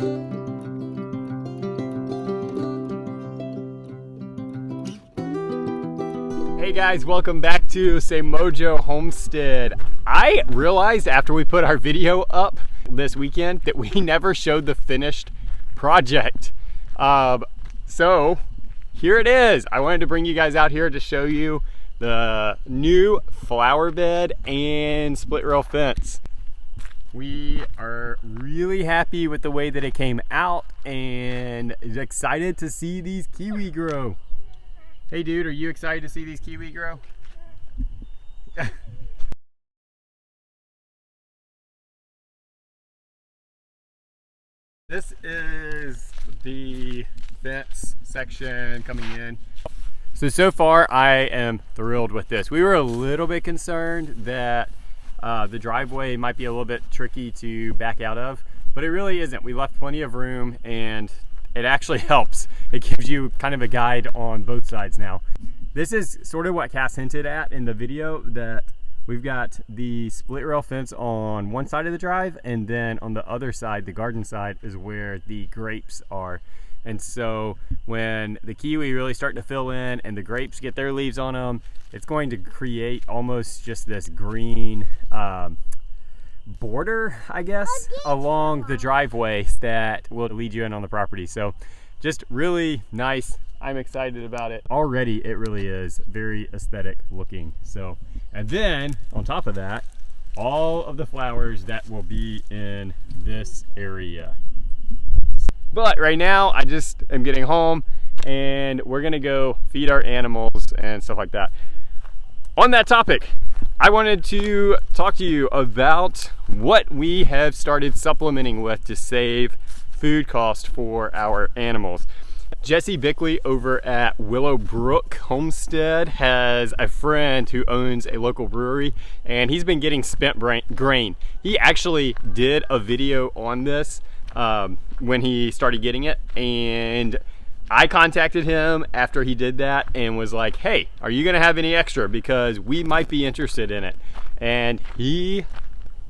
Hey guys, welcome back to Mojo Homestead. I realized after we put our video up this weekend that we never showed the finished project. So here it is. I wanted to bring you guys out here to show you the new flower bed and split rail fence. We are really happy with the way that it came out and excited to see these kiwi grow. Hey dude, are you excited to see these kiwi grow? This is the fence section coming in. So far I am thrilled with this. We were a little bit concerned that the driveway might be a little bit tricky to back out of, but it really isn't. We left plenty of room and it actually helps. It gives you kind of a guide on both sides now. This is sort of what Cass hinted at in the video, that we've got the split rail fence on one side of the drive, and then on the other side, the garden side, is where the grapes are. And so when the kiwi really start to fill in and the grapes get their leaves on them, it's going to create almost just this green border, I guess, along the driveways that will lead you in on the property. So just really nice. I'm excited about it. Already it really is very aesthetic looking. So, and then on top of that, all of the flowers that will be in this area. But right now I just am getting home and we're gonna go feed our animals and stuff like that. On that topic, I wanted to talk to you about what we have started supplementing with to save food cost for our animals. Jesse Bickley over at Willowbrook Homestead has a friend who owns a local brewery, and he's been getting spent grain. He actually did a video on this when he started getting it, and I contacted him after he did that and was like, hey, are you gonna have any extra, because we might be interested in it? And he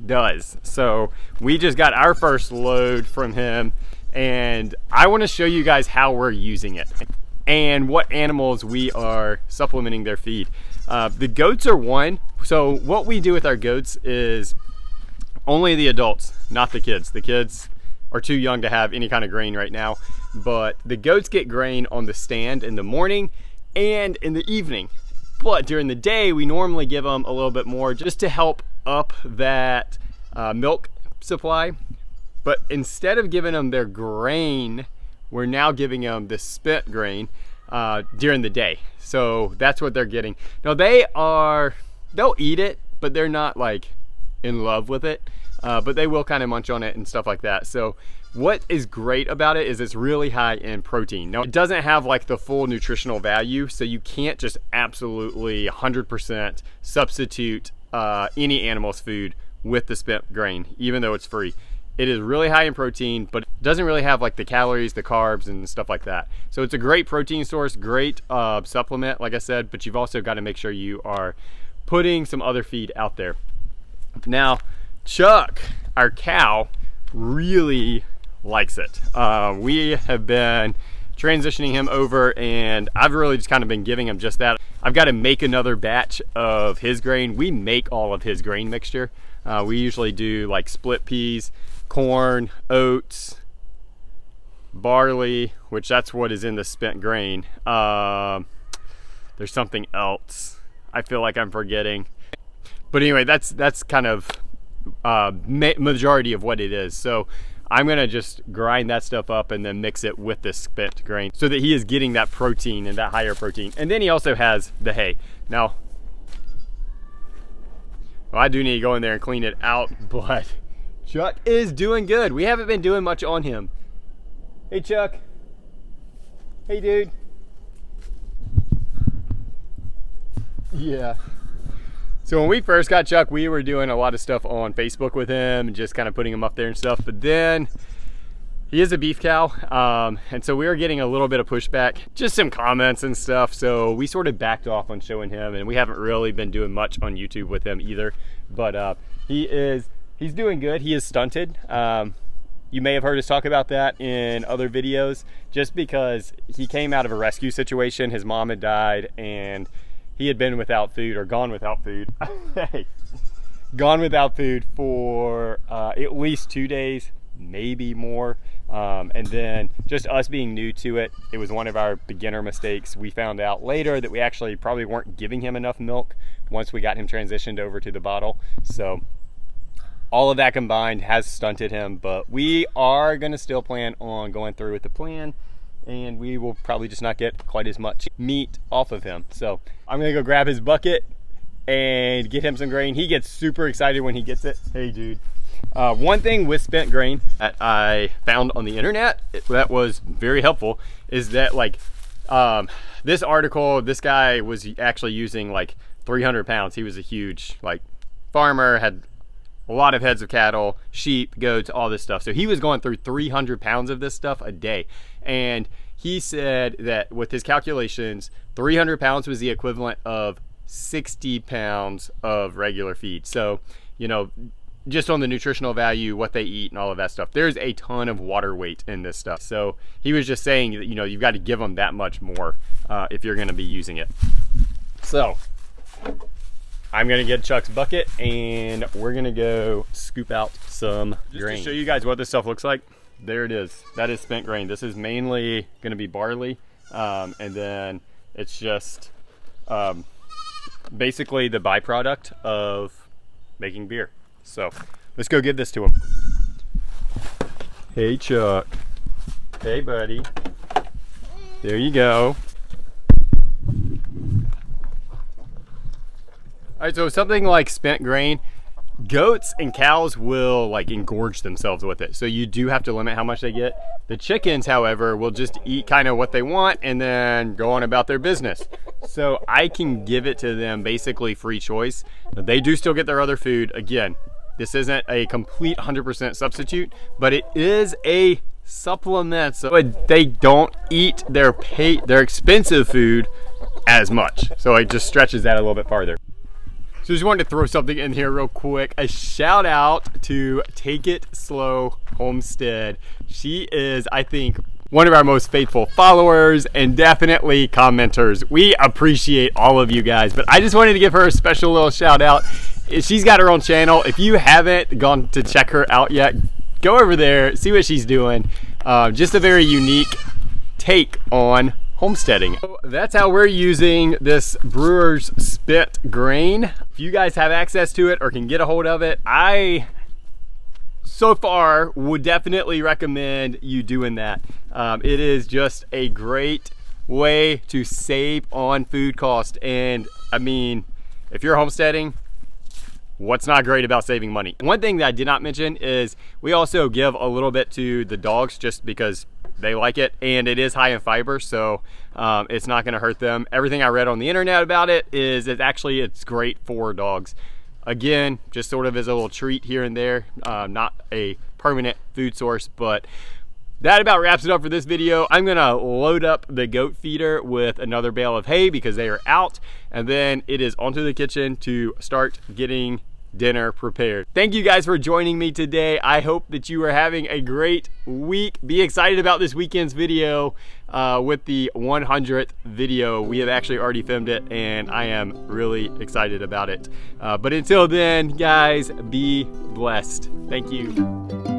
does. So we just got our first load from him, and I want to show you guys how we're using it and what animals we are supplementing their feed. The goats are one. So what we do with our goats is only the adults, not the kids. The kids are too young to have any kind of grain right now, but the goats get grain on the stand in the morning and in the evening. But during the day, we normally give them a little bit more just to help up that milk supply. But instead of giving them their grain, we're now giving them the spent grain during the day. So that's what they're getting. Now they'll eat it, but they're not like in love with it. But they will kind of munch on it and stuff like that. So what is great about it is it's really high in protein. Now it doesn't have like the full nutritional value, so you can't just absolutely 100% substitute any animal's food with the spent grain, even though it's free. It is really high in protein, but it doesn't really have like the calories, the carbs, and stuff like that. So it's a great protein source, great supplement, like I said, but you've also got to make sure you are putting some other feed out there. Now, Chuck, our cow, really likes it. We have been transitioning him over, and I've really just kind of been giving him just that. I've got to make another batch of his grain. We make all of his grain mixture. We usually do like split peas, corn, oats, barley, which that's what is in the spent grain. There's something else I feel like I'm forgetting, but anyway, that's kind of majority of what it is. So I'm gonna just grind that stuff up and then mix it with the spent grain so that he is getting that protein and that higher protein. And then he also has the hay. Now, well, I do need to go in there and clean it out, but Chuck is doing good. We haven't been doing much on him. Hey, Chuck. Hey, dude. Yeah. So when we first got Chuck, we were doing a lot of stuff on Facebook with him and just kind of putting him up there and stuff. But then he is a beef cow, and so we were getting a little bit of pushback, just some comments and stuff. So we sort of backed off on showing him, and we haven't really been doing much on YouTube with him either. But he's doing good. He is stunted. You may have heard us talk about that in other videos, just because he came out of a rescue situation. His mom had died and he had been without food, or gone without food. Hey, gone without food for at least 2 days, maybe more. And then just us being new to it, it was one of our beginner mistakes. We found out later that we actually probably weren't giving him enough milk once we got him transitioned over to the bottle. So all of that combined has stunted him, but we are gonna still plan on going through with the plan, and we will probably just not get quite as much meat off of him. So I'm gonna go grab his bucket and get him some grain. He gets super excited when he gets it. Hey dude. One thing with spent grain that I found on the internet that was very helpful is that, like, this article, this guy was actually using like 300 pounds. He was a huge like farmer, had a lot of heads of cattle, sheep, goats, all this stuff. So he was going through 300 pounds of this stuff a day. And he said that with his calculations, 300 pounds was the equivalent of 60 pounds of regular feed. So, you know, just on the nutritional value, what they eat and all of that stuff, there's a ton of water weight in this stuff. So he was just saying that, you know, you've got to give them that much more if you're going to be using it. So I'm gonna get Chuck's bucket and we're gonna go scoop out some grain. Just to show you guys what this stuff looks like, there it is. That is spent grain. This is mainly gonna be barley, and then it's just basically the byproduct of making beer. So let's go give this to him. Hey Chuck. Hey buddy. There you go. All right, so something like spent grain, goats and cows will like engorge themselves with it. So you do have to limit how much they get. The chickens, however, will just eat kind of what they want and then go on about their business. So I can give it to them basically free choice. They do still get their other food. Again, this isn't a complete 100% substitute, but it is a supplement. So they don't eat their expensive food as much. So it just stretches that a little bit farther. So just wanted to throw something in here real quick. A shout out to Take It Slow Homestead. She is, I think, one of our most faithful followers and definitely commenters. We appreciate all of you guys, but I just wanted to give her a special little shout out. She's got her own channel. If you haven't gone to check her out yet, go over there, see what she's doing. Just a very unique take on homesteading. So that's how we're using this brewer's spent grain. If you guys have access to it or can get a hold of it, I so far would definitely recommend you doing that. It is just a great way to save on food cost. And I mean, if you're homesteading, what's not great about saving money? One thing that I did not mention is we also give a little bit to the dogs just because they like it, and it is high in fiber, so it's not going to hurt them. Everything I read on the internet about it is it's great for dogs. Again, just sort of as a little treat here and there, not a permanent food source. But that about wraps it up for this video. I'm gonna load up the goat feeder with another bale of hay because they are out, and then it is onto the kitchen to start getting dinner prepared. Thank you guys for joining me today. I hope that you are having a great week. Be excited about this weekend's video with the 100th video. We have actually already filmed it and I am really excited about it. But until then, guys, be blessed. Thank you.